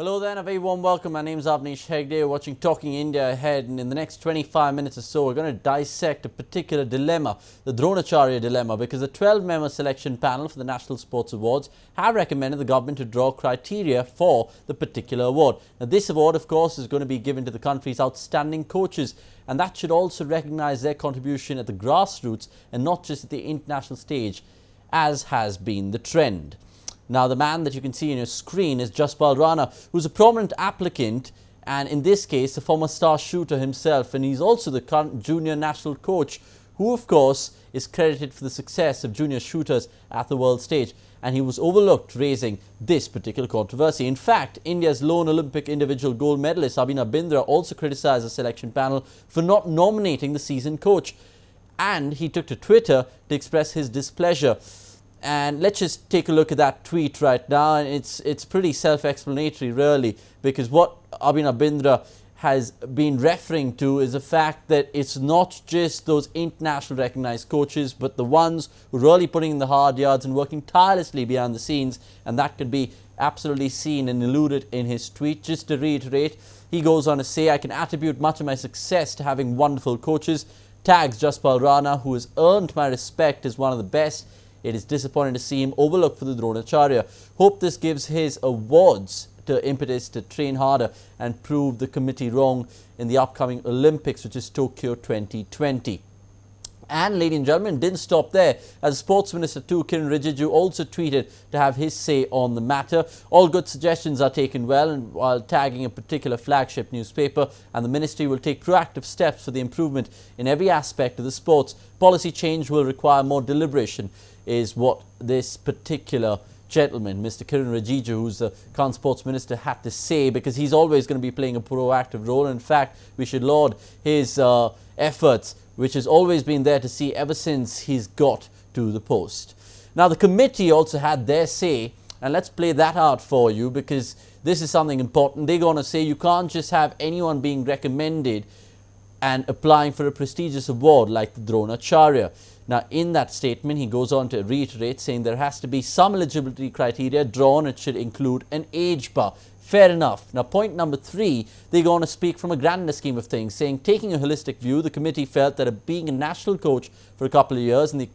Hello there and a very warm welcome. My name is Avanish Hegde. You're watching Talking India Ahead, and in the next 25 minutes or so we're going to dissect a particular dilemma, the Dronacharya dilemma, because the 12-member selection panel for the National Sports Awards have recommended the government to draw criteria for the particular award. Now this award, of course, is going to be given to the country's outstanding coaches, and that should also recognise their contribution at the grassroots and not just at the international stage, as has been the trend. Now, the man that you can see on your screen is Jaspal Rana, who's a prominent applicant, and in this case, a former star shooter himself, and he's also the current junior national coach, who, of course, is credited for the success of junior shooters at the world stage, and he was overlooked raising this particular controversy. In fact, India's lone Olympic individual gold medalist Avanish also criticised the selection panel for not nominating the seasoned coach, and he took to Twitter to express his displeasure. And let's just take a look at that tweet right now, and it's pretty self-explanatory really, because what Avanish has been referring to is the fact that it's not just those international recognized coaches, but the ones who are really putting in the hard yards and working tirelessly behind the scenes, and that can be absolutely seen and alluded in his tweet. Just to reiterate, he goes on to say, "I can attribute much of my success to having wonderful coaches," tags Jaspal Rana, who has earned my respect as one of the best. It is disappointing to see him overlooked for the Dronacharya. Hope this gives his awards to impetus to train harder and prove the committee wrong in the upcoming Olympics, which is Tokyo 2020. And, ladies and gentlemen, didn't stop there, as Sports Minister too, Kiran Rijiju, also tweeted to have his say on the matter. All good suggestions are taken well, and while tagging a particular flagship newspaper, and the ministry will take proactive steps for the improvement in every aspect of the sports. Policy change will require more deliberation, is what this particular gentleman, Mr. Kiran Rijiju, who's the current sports minister, had to say, because he's always going to be playing a proactive role. In fact, we should laud his efforts, which has always been there to see ever since he's got to the post. Now, the committee also had their say, and let's play that out for you, because this is something important. They're going to say you can't just have anyone being recommended and applying for a prestigious award like the Dronacharya. Now, in that statement, he goes on to reiterate, saying there has to be some eligibility criteria drawn. It should include an age bar. Fair enough. Now, point number 3, they're going to speak from a grander scheme of things, saying, taking a holistic view, the committee felt that being a national coach for a couple of years and the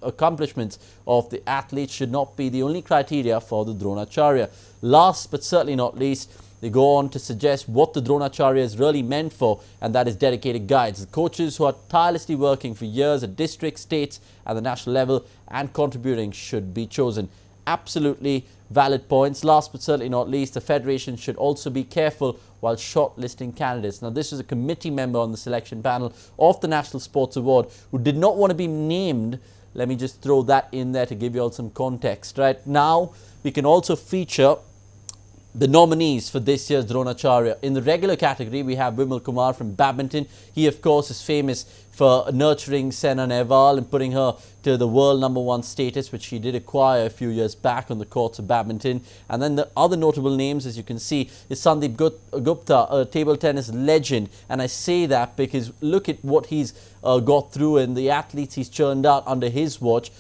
accomplishments of the athletes should not be the only criteria for the Dronacharya. Last but certainly not least, they go on to suggest what the Dronacharya is really meant for, and that is dedicated guides. The coaches who are tirelessly working for years at district, states, and the national level and contributing should be chosen. Absolutely valid points. Last but certainly not least, the federation should also be careful while shortlisting candidates. Now, this is a committee member on the selection panel of the National Sports Award who did not want to be named. Let me just throw that in there to give you all some context. Right now, we can also feature the nominees for this year's Dronacharya. In the regular category, we have Vimal Kumar from badminton. He, of course, is famous for nurturing Saina Nehwal and putting her to the world #1 status, which she did acquire a few years back on the courts of badminton. And then the other notable names, as you can see, is Sandeep Gupta, a table tennis legend. And I say that because look at what he's got through and the athletes he's churned out under his watch.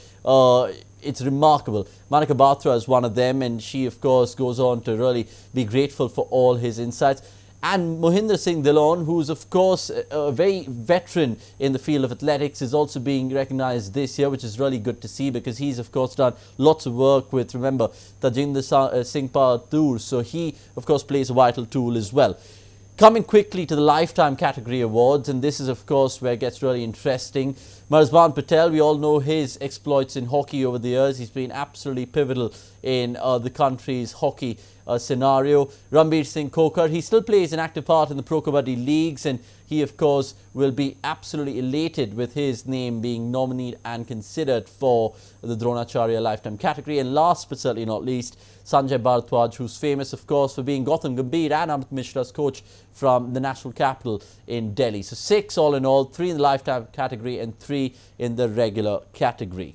It's remarkable. Manika Batra is one of them, and she, of course, goes on to really be grateful for all his insights. And Mohinder Singh Dhillon, who's, of course, a very veteran in the field of athletics, is also being recognized this year, which is really good to see, because he's, of course, done lots of work with, remember, Tajinder Singh Tour. So he, of course, plays a vital tool as well. Coming quickly to the Lifetime category awards, and this is, of course, where it gets really interesting. Marzban Patel, we all know his exploits in hockey over the years. He's been absolutely pivotal in the country's hockey scenario. Ranbir Singh Khokar, he still plays an active part in the Pro Kabaddi leagues, and he, of course, will be absolutely elated with his name being nominated and considered for the Dronacharya Lifetime category. And last but certainly not least, Sanjay Bharadwaj, who's famous, of course, for being Gautam Gambhir and Amit Mishra's coach from the national capital in Delhi. So 6 all in all, 3 in the Lifetime category and 3 in the regular category.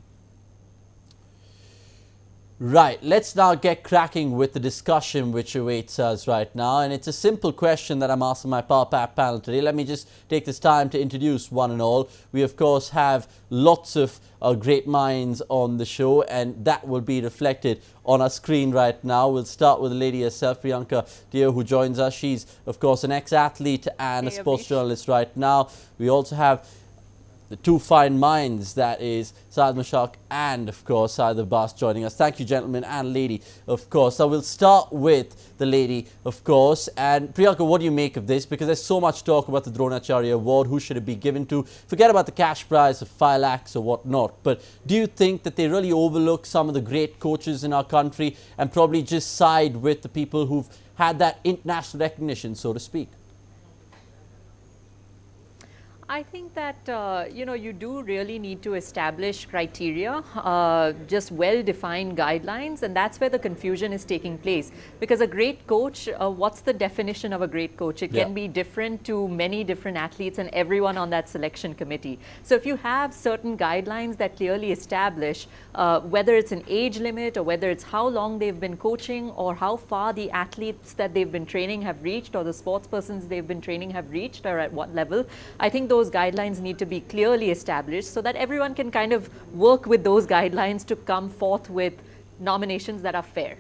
Right, let's now get cracking with the discussion which awaits us right now. And it's a simple question that I'm asking my Power Pack panel today. Let me just take this time to introduce one and all. We, of course, have lots of great minds on the show, and that will be reflected on our screen right now. We'll start with the lady herself, Priyanka Dear, who joins us. She's, of course, an ex-athlete and a sports journalist right now. We also have the two fine minds, that is Syed Mashak and, of course, Syed Abbas joining us. Thank you, gentlemen and lady, of course. So we'll start with the lady, of course. And Priyanka, what do you make of this? Because there's so much talk about the Dronacharya Award. Who should it be given to? Forget about the cash prize of 5 lakhs or whatnot. But do you think that they really overlook some of the great coaches in our country and probably just side with the people who've had that international recognition, so to speak? I think that, you do really need to establish criteria, just well-defined guidelines, and that's where the confusion is taking place. Because a great coach, what's the definition of a great coach? It can be different to many different athletes and everyone on that selection committee. So if you have certain guidelines that clearly establish whether it's an age limit or whether it's how long they've been coaching or how far the athletes that they've been training have reached or the sports persons they've been training have reached or at what level, I think those guidelines need to be clearly established so that everyone can kind of work with those guidelines to come forth with nominations that are fair.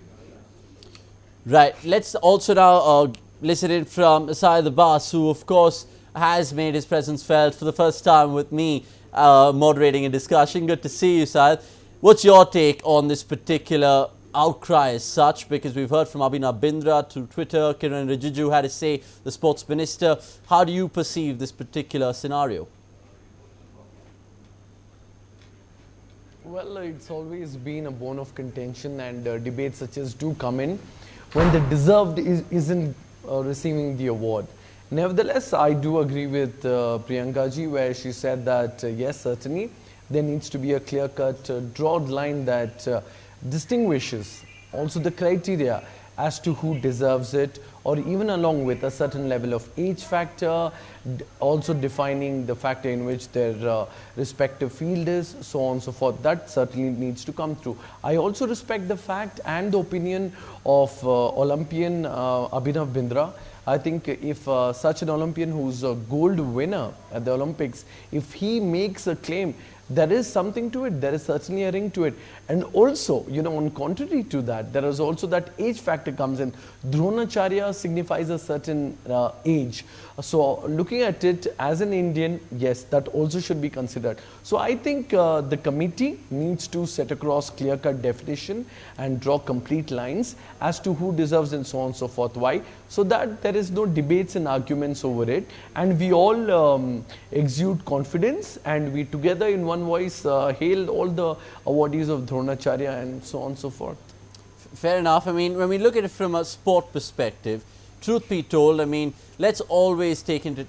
Right. Let's also now listen in from Syed Abbas, who of course has made his presence felt for the first time with me moderating a discussion. Good to see you, Syed. What's your take on this particular outcry as such? Because we've heard from Abhinav Bindra to Twitter, Kiran Rijiju had to say, the sports minister. How do you perceive this particular scenario? Well, it's always been a bone of contention, and debates such as do come in when the deserved isn't receiving the award. Nevertheless, I do agree with Priyanka ji, where she said that yes, certainly there needs to be a clear-cut, broad line that distinguishes also the criteria as to who deserves it, or even along with a certain level of age factor, also defining the factor in which their respective field is, so on and so forth. That certainly needs to come through. I also respect the fact and the opinion of Olympian Abhinav Bindra. I think if such an Olympian who's a gold winner at the Olympics, if he makes a claim, there is something to it, there is certainly a ring to it. And also, on contrary to that, there is also that age factor comes in. Dronacharya signifies a certain age. So looking at it as an Indian, yes, that also should be considered. So I think the committee needs to set across clear-cut definition and draw complete lines as to who deserves and so on and so forth. Why? So that there is no debates and arguments over it, and we all exude confidence, and we together in one voice hail all the awardees of Dronacharya and so on and so forth. Fair enough. I mean, when we look at it from a sport perspective, truth be told, I mean, let's always take into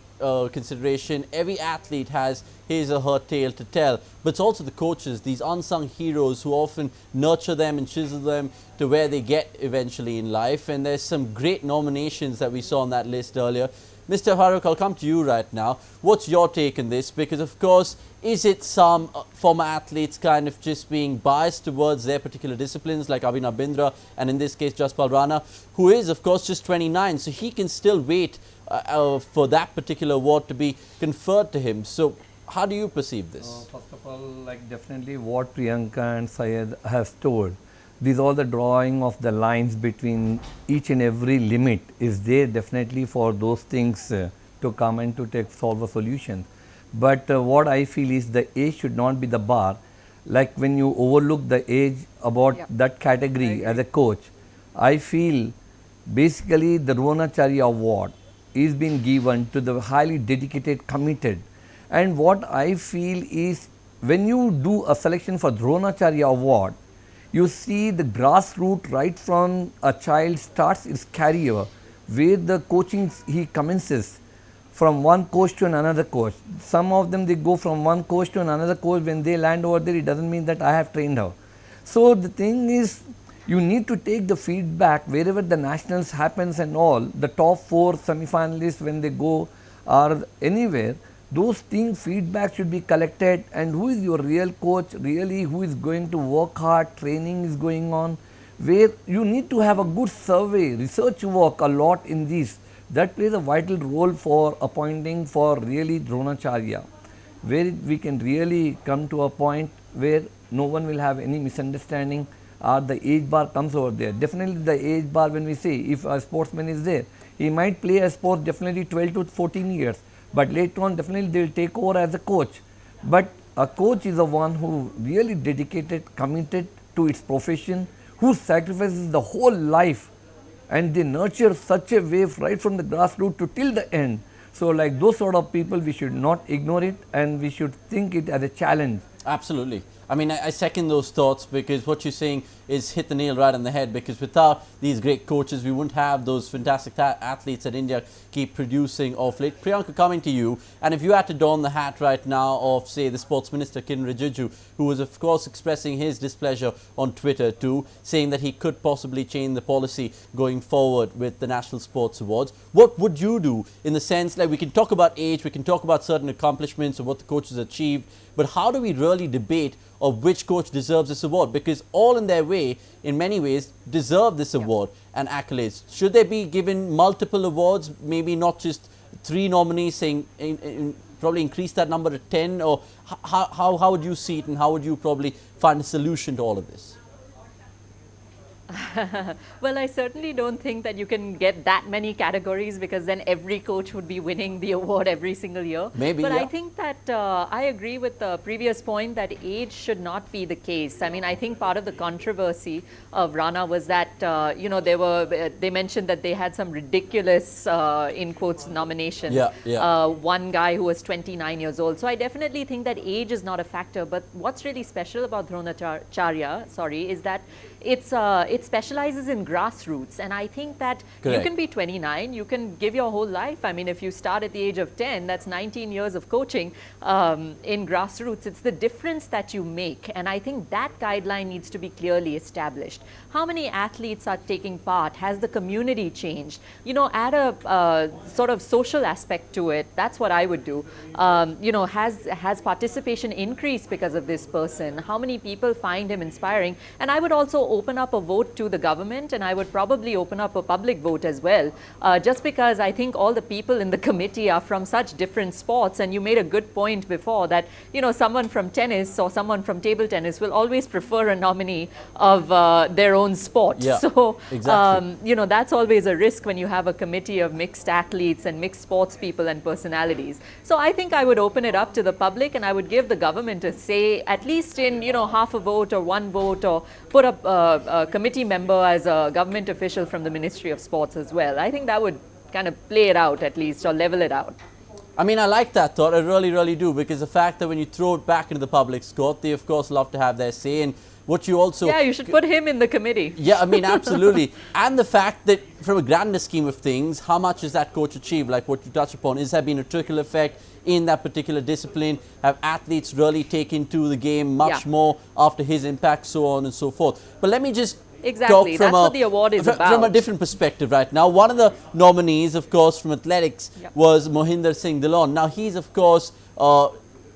consideration every athlete has his or her tale to tell, but it's also the coaches, these unsung heroes who often nurture them and chisel them to where they get eventually in life. And there's some great nominations that we saw on that list earlier. Mr. Farooq, I'll come to you right now. What's your take on this? Because, of course, is it some former athletes kind of just being biased towards their particular disciplines, like Abhinav Bindra and in this case Jaspal Rana, who is, of course, just 29, so he can still wait for that particular award to be conferred to him. So how do you perceive this? First of all, like definitely what Priyanka and Syed has told, these all the drawing of the lines between each and every limit is there definitely for those things to come and to solve a solution. But what I feel is the age should not be the bar. Like when you overlook the age about that category as a coach, I feel basically the Dronacharya Award is being given to the highly dedicated, committed. And what I feel is when you do a selection for Dronacharya Award, you see the grassroots right from a child starts its career, where the coaching he commences from one coach to another coach. Some of them they go from one coach to another coach. When they land over there, it doesn't mean that I have trained her. So the thing is, you need to take the feedback wherever the nationals happens and all. The top 4 semi-finalists when they go or anywhere, those things, feedback should be collected, and who is your real coach, really who is going to work hard, training is going on, where you need to have a good survey, research work a lot in this. That plays a vital role for appointing for really Dronacharya, where we can really come to a point where no one will have any misunderstanding, or the age bar comes over there. Definitely the age bar, when we say if a sportsman is there, he might play a sport definitely 12 to 14 years, but later on definitely they will take over as a coach. But a coach is the one who really dedicated, committed to its profession, who sacrifices the whole life, and they nurture such a wave right from the grassroots to till the end. So like those sort of people, we should not ignore it, and we should think it as a challenge. Absolutely. I mean, I second those thoughts, because what you're saying is hit the nail right on the head, because without these great coaches, we wouldn't have those fantastic athletes that India keep producing of late. Priyanka, coming to you, and if you had to don the hat right now of, say, the Sports Minister, Kiren Rijiju, who was, of course, expressing his displeasure on Twitter too, saying that he could possibly change the policy going forward with the National Sports Awards, what would you do in the sense, like, we can talk about age, we can talk about certain accomplishments of what the coaches achieved, but how do we really debate of which coach deserves this award? Because all in their way, in many ways, deserve this award and accolades. Should they be given multiple awards, maybe not just 3 nominees, saying probably increase that number to 10? Or how would you see it, and how would you probably find a solution to all of this? Well, I certainly don't think that you can get that many categories, because then every coach would be winning the award every single year. Maybe, but yeah. I think that I agree with the previous point that age should not be the case. I mean, I think part of the controversy of Rana was that, you know, they mentioned that they had some ridiculous, in quotes, nominations. One guy who was 29 years old. So I definitely think that age is not a factor. But what's really special about Dronacharya, is that it specializes in grassroots, and I think that Correct. you can be 29, you can give your whole life. I mean, if you start at the age of 10, that's 19 years of coaching in grassroots. It's the difference that you make, and I think that guideline needs to be clearly established. How many athletes are taking part? Has the community changed? You know, add a sort of social aspect to it. That's what I would do. You know, has participation increased because of this person? How many people find him inspiring? And I would also open up a vote to the government, and I would probably open up a public vote as well, just because I think all the people in the committee are from such different sports. And you made a good point before that, you know, someone from tennis or someone from table tennis will always prefer a nominee of their own sport. Yeah, so, exactly. you know, that's always a risk when you have a committee of mixed athletes and mixed sports people and personalities. So I think I would open it up to the public, and I would give the government a say, at least in, you know, half a vote or 1 vote, or put up a committee member as a government official from the Ministry of Sports as well. I think that would kind of play it out at least, or level it out. I mean, I like that thought. I really, really do, because the fact that when you throw it back into the public's court, they of course love to have their say. And what you also... Yeah, you should put him in the committee. Yeah, I mean, absolutely. And the fact that from a grander scheme of things, how much has that coach achieved? Like what you touched upon, is there been a trickle effect in that particular discipline? Have athletes really taken to the game much more after his impact, so on and so forth? But let me just Exactly, that's what the award is about. From a different perspective right now. One of the nominees, of course, from athletics was Mohinder Singh Dhillon. Now, he's, of course,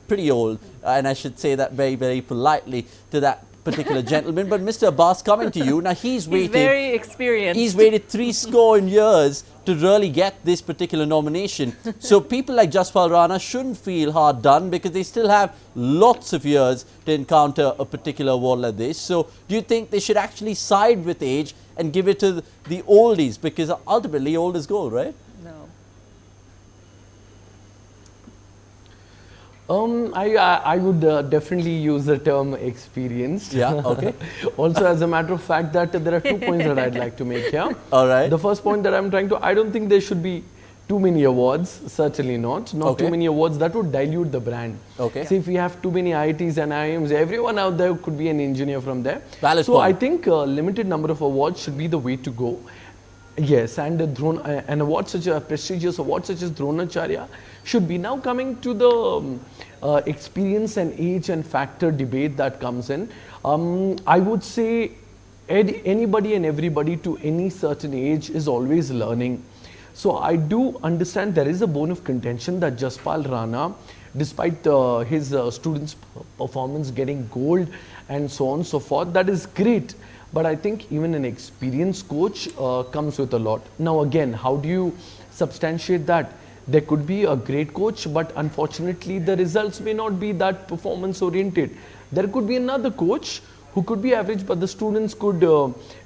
pretty old, and I should say that very, very politely to that particular gentleman. But Mr. Abbas, coming to you, now he's waited... He's very experienced. He's waited 70 years to really get this particular nomination. So people like Jaspal Rana shouldn't feel hard done, because they still have lots of years to encounter a particular award like this. So do you think they should actually side with age and give it to the oldies? Because ultimately old is gold, right? No. I would definitely use the term experienced. Yeah, okay. Also, as a matter of fact, that there are 2 points that I'd like to make here. All right. The first point that I'm trying to, I don't think there should be too many awards, certainly not. Not too many awards, that would dilute the brand. Okay. See, if we have too many IITs and IIMs, everyone out there could be an engineer from there. Valid so point. I think a limited number of awards should be the way to go. Yes, and an award such a prestigious award such as Dronacharya should be now coming to the experience and age and factor debate that comes in. I would say anybody and everybody to any certain age is always learning. So I do understand there is a bone of contention that Jaspal Rana, despite his students' performance getting gold and so on and so forth, that is great. But I think even an experienced coach comes with a lot. Now again, how do you substantiate that? There could be a great coach, but unfortunately the results may not be that performance oriented. There could be another coach who could be average, but the students could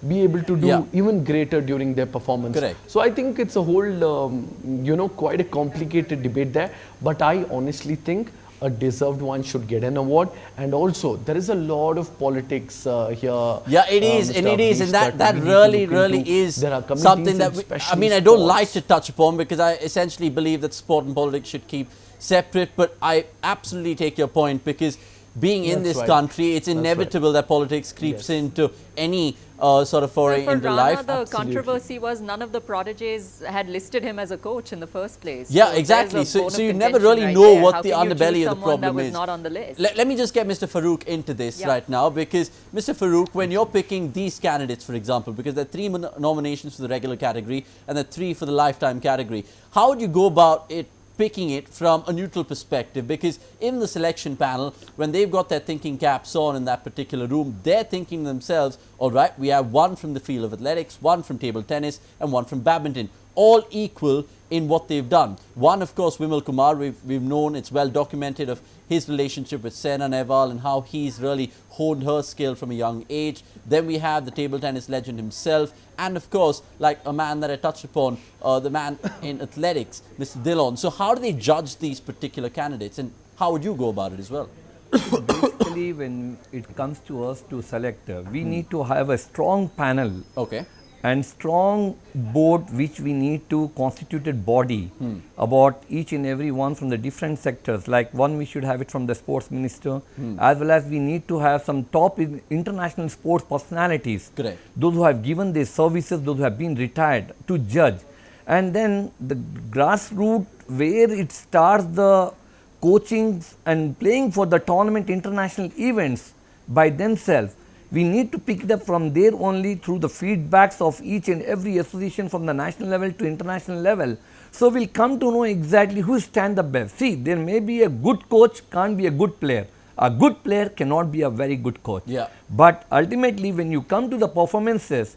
be able to do even greater during their performance. Correct. So I think it's a whole, quite a complicated debate there. But I honestly think a deserved one should get an award. And also, there is a lot of politics here. Yeah, it is, and it is, and that really is something that I don't like to touch upon, because I essentially believe that sport and politics should keep separate. But I absolutely take your point, because being in this country, it's inevitable that politics creeps into any sort of foray into Rana, life. The controversy was none of the prodigies had listed him as a coach in the first place. Yeah, so exactly. So you never really know what the underbelly of the problem that was is. Not on the list. Let me just get Mr. Farooq into this right now, because Mr. Farooq, when you're picking these candidates, for example, because there are 3 nominations for the regular category and there are 3 for the lifetime category, how would you go about it? Picking it from a neutral perspective, because in the selection panel, when they've got their thinking caps on in that particular room, they're thinking themselves, all right, we have 1 from the field of athletics, 1 from table tennis, and 1 from badminton, all equal in what they've done. One, of course, Vimal Kumar, we've known, it's well documented, of his relationship with Saina Nehwal and how he's really honed her skill from a young age. Then we have the table tennis legend himself, and of course, like a man that I touched upon, the man in athletics, Mr. Dillon. So how do they judge these particular candidates, and how would you go about it as well? Basically, when it comes to us to select, we need to have a strong panel. Okay. And strong board which we need to constituted body about each and every one from the different sectors. Like one, we should have it from the sports minister, as well as we need to have some top international sports personalities. Correct. Those who have given their services, those who have been retired, to judge. And then the grassroots, where it starts the coaching and playing for the tournament international events by themselves. We need to pick it up from there only, through the feedbacks of each and every association from the national level to international level. So we'll come to know exactly who stand the best. See, there may be a good coach, can't be a good player. A good player cannot be a very good coach. Yeah. But ultimately, when you come to the performances,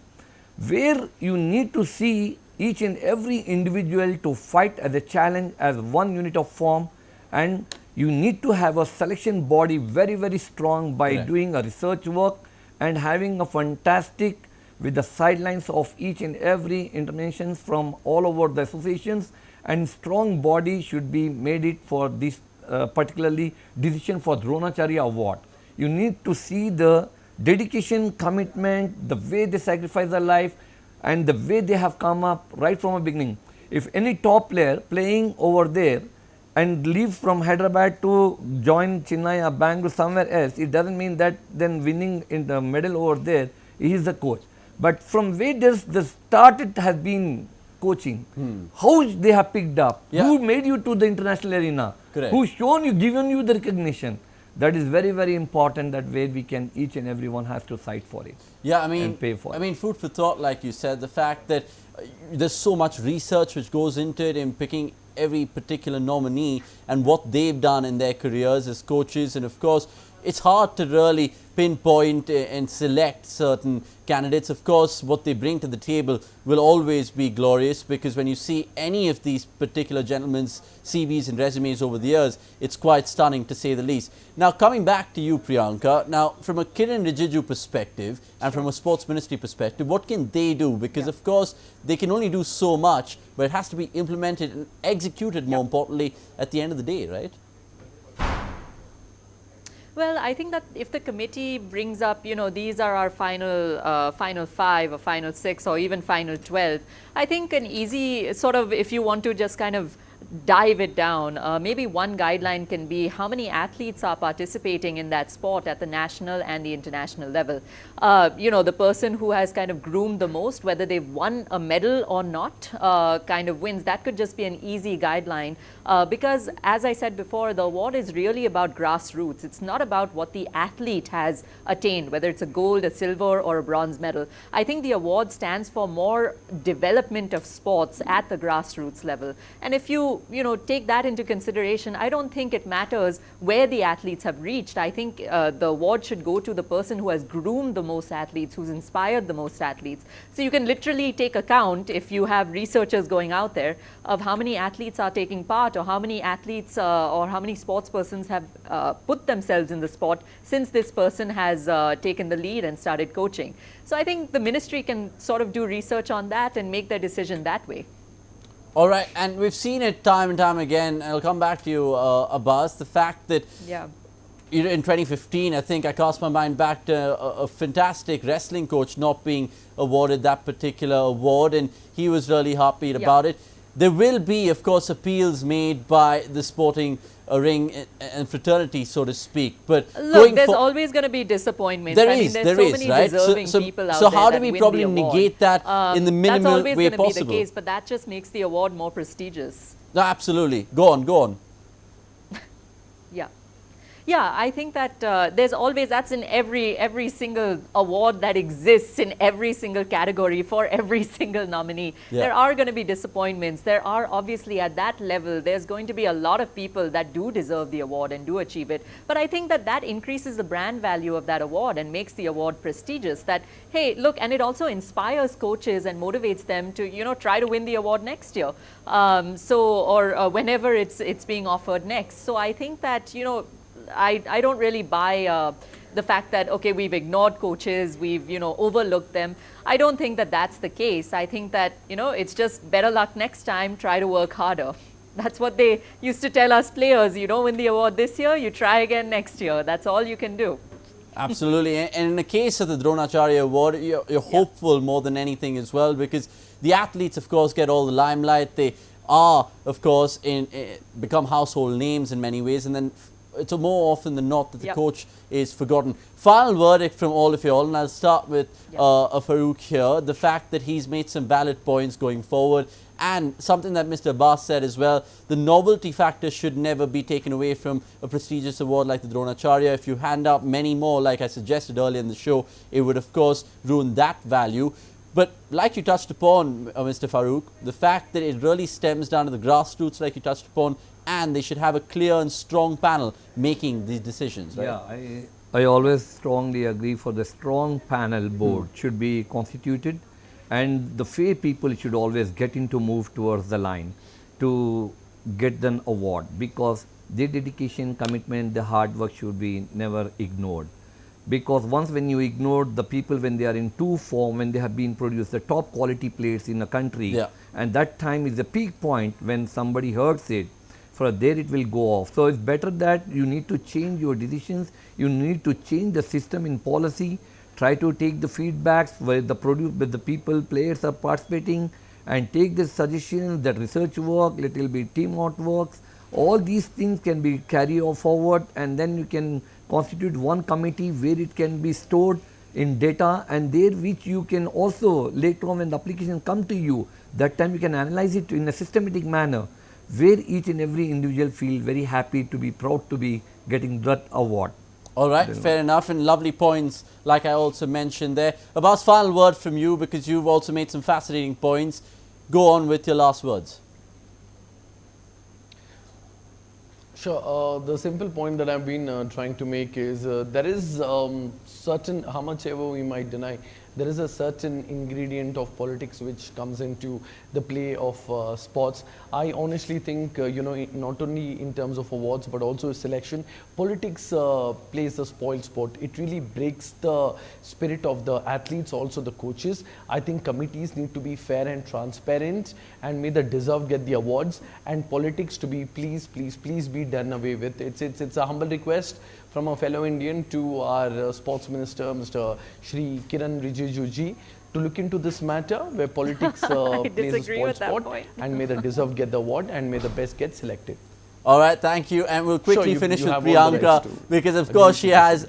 where you need to see each and every individual to fight as a challenge, as one unit of form, and you need to have a selection body very, very strong by doing a research work and having a fantastic with the sidelines of each and every interventions from all over the associations, and strong body should be made it for this particularly decision for Dronacharya Award. You need to see the dedication, commitment, the way they sacrifice their life and the way they have come up right from the beginning. If any top player playing over there and leave from Hyderabad to join Chennai or Bangalore somewhere else, it doesn't mean that then winning in the medal over there, he is the coach. But from where does the start it has been coaching, how they have picked up, who made you to the international arena, who shown you, given you the recognition. That is very, very important, that way we can, each and everyone has to fight for it. Yeah, I mean, and pay for it. Food for thought, like you said, the fact that there's so much research which goes into it in picking every particular nominee and what they've done in their careers as coaches. And of course, it's hard to really pinpoint and select certain candidates. Of course, what they bring to the table will always be glorious, because when you see any of these particular gentlemen's CVs and resumes over the years, it's quite stunning to say the least. Now, coming back to you, Priyanka, now from a Kiran Rijiju perspective and from a sports ministry perspective, what can they do? Because of course, they can only do so much, but it has to be implemented and executed, more importantly, at the end of the day, right? Well, I think that if the committee brings up, you know, these are our final 5 or final 6 or even final 12, I think an easy sort of, if you want to just kind of dive it down, maybe one guideline can be how many athletes are participating in that sport at the national and the international level. You know, the person who has kind of groomed the most, whether they've won a medal or not, kind of wins. That could just be an easy guideline, because as I said before, the award is really about grassroots. It's not about what the athlete has attained, whether it's a gold, a silver, or a bronze medal. I think the award stands for more development of sports at the grassroots level. And if you take that into consideration, I don't think it matters where the athletes have reached. I think the award should go to the person who has groomed the most athletes, who's inspired the most athletes. So you can literally take account, if you have researchers going out there, of how many athletes are taking part, or how many athletes or how many sports persons have put themselves in the sport since this person has taken the lead and started coaching. So I think the ministry can sort of do research on that and make their decision that way. All right, and we've seen it time and time again. I'll come back to you, Abbas. The fact that in 2015, I think I cast my mind back to a fantastic wrestling coach not being awarded that particular award, and he was really happy about it. There will be, of course, appeals made by the sporting ring and fraternity, so to speak. But look, there's always going to be disappointments. There's so many deserving people out there. So how do we probably negate that in the minimal way possible? That's always going to be the case, but that just makes the award more prestigious. No, absolutely. Go on. Yeah, I think that there's always, that's in every single award that exists in every single category for every single nominee. There are going to be disappointments. There are obviously at that level, there's going to be a lot of people that do deserve the award and do achieve it. But I think that that increases the brand value of that award and makes the award prestigious. That, hey, look, and it also inspires coaches and motivates them to, try to win the award next year. Or whenever it's being offered next. So I think that, I don't really buy the fact that, okay, we've ignored coaches, we've, overlooked them. I don't think that that's the case. I think that, it's just better luck next time, try to work harder. That's what they used to tell us players. You don't win the award this year, you try again next year. That's all you can do. Absolutely. And in the case of the Dronacharya Award, you're hopeful more than anything as well, because the athletes, of course, get all the limelight. They are, of course, become household names in many ways, and then it's more often than not that the coach is forgotten. Final verdict from all of you all, and I'll start with Farooq here. The fact that he's made some valid points going forward, and something that Mr. Abbas said as well, the novelty factor should never be taken away from a prestigious award like the Dronacharya. If you hand out many more, like I suggested earlier in the show, it would of course ruin that value. But like you touched upon, Mr. Farooq, the fact that it really stems down to the grassroots, like you touched upon, and they should have a clear and strong panel making these decisions, right? Yeah, I always strongly agree for the strong panel board should be constituted, and the fair people should always get into move towards the line to get an award, because their dedication, commitment, their hard work should be never ignored. Because once when you ignore the people when they are in true form, when they have been produced the top quality players in the country, and that time is the peak point when somebody hurts it, for there it will go off. So it's better that you need to change your decisions, you need to change the system in policy, try to take the feedbacks where the people, players are participating, and take the suggestions, that research work, little bit team works, all these things can be carried forward, and then you can constitute one committee where it can be stored in data, and there which you can also later on when the application come to you, that time you can analyze it in a systematic manner, where each and every individual feel very happy to be proud to be getting that award. All right, fair enough, and lovely points like I also mentioned there. Abbas, final word from you, because you've also made some fascinating points. Go on with your last words. Sure. The simple point that I've been trying to make is there is certain, how much ever we might deny, there is a certain ingredient of politics which comes into the play of sports. I honestly think, not only in terms of awards but also selection, politics plays a spoiled sport. It really breaks the spirit of the athletes, also the coaches. I think committees need to be fair and transparent, and may the deserved get the awards, and politics to be please be done away with. It's a humble request from a fellow Indian to our sports minister, Mr. Shri Kiran Rijiju. Rijidu ji to look into this matter where politics plays a disagree small with that spot, point. and may the deserved get the award and may the best get selected. All right, thank you. And we'll quickly you- finish you with have all the Priyanka rights to because, of agree course, to she has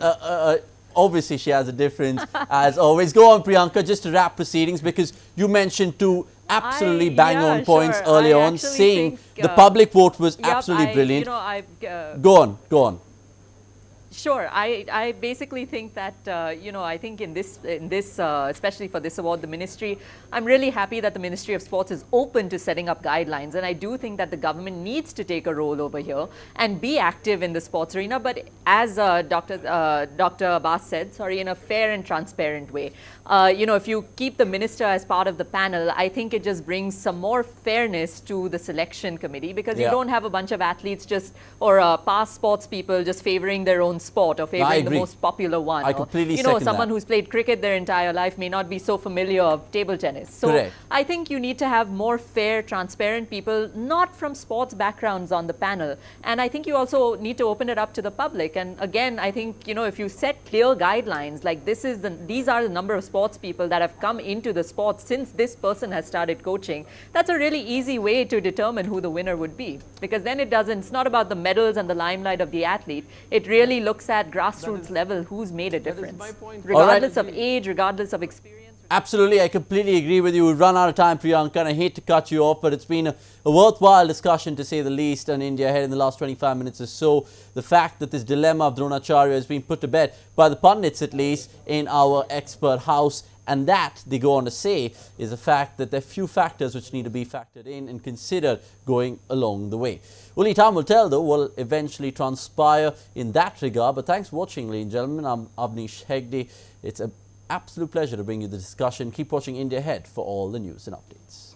obviously she has a difference as always. Go on, Priyanka, just to wrap proceedings, because you mentioned two absolutely bang on yeah, points sure. earlier I on, actually saying think, the public vote was Yep, absolutely brilliant. You know, I've Go on, go on. Sure. I basically think that, you know, I think in this, especially for this award, the ministry, I'm really happy that the Ministry of Sports is open to setting up guidelines. And I do think that the government needs to take a role over here and be active in the sports arena. But as Dr. Abbas said, sorry, in a fair and transparent way. You know, if you keep the minister as part of the panel, I think it just brings some more fairness to the selection committee, because you don't have a bunch of athletes just, or past sports people just favoring their own sport or favoring the most popular one. I completely You know, second someone that. who's played cricket their entire life may not be so familiar of table tennis. So Correct. I think you need to have more fair, transparent people, not from sports backgrounds on the panel. And I think you also need to open it up to the public. And again, I think, you know, if you set clear guidelines, like these are the number of sports people that have come into the sport since this person has started coaching, that's a really easy way to determine who the winner would be. Because then it's not about the medals and the limelight of the athlete. It really looks at grassroots level who's made a difference. my point. Regardless of age, regardless of experience. Absolutely, I completely agree with you. We've run out of time, Priyanka, and I hate to cut you off, but it's been a worthwhile discussion, to say the least, on India Ahead in the last 25 minutes or so. The fact that this dilemma of Dronacharya has been put to bed by the pundits, at least, in our expert house. And that, they go on to say, is a fact that there are few factors which need to be factored in and considered going along the way. Only time will tell, though, what will eventually transpire in that regard. But thanks for watching, ladies and gentlemen. I'm Avanish Hegde. It's an absolute pleasure to bring you the discussion. Keep watching India Ahead for all the news and updates.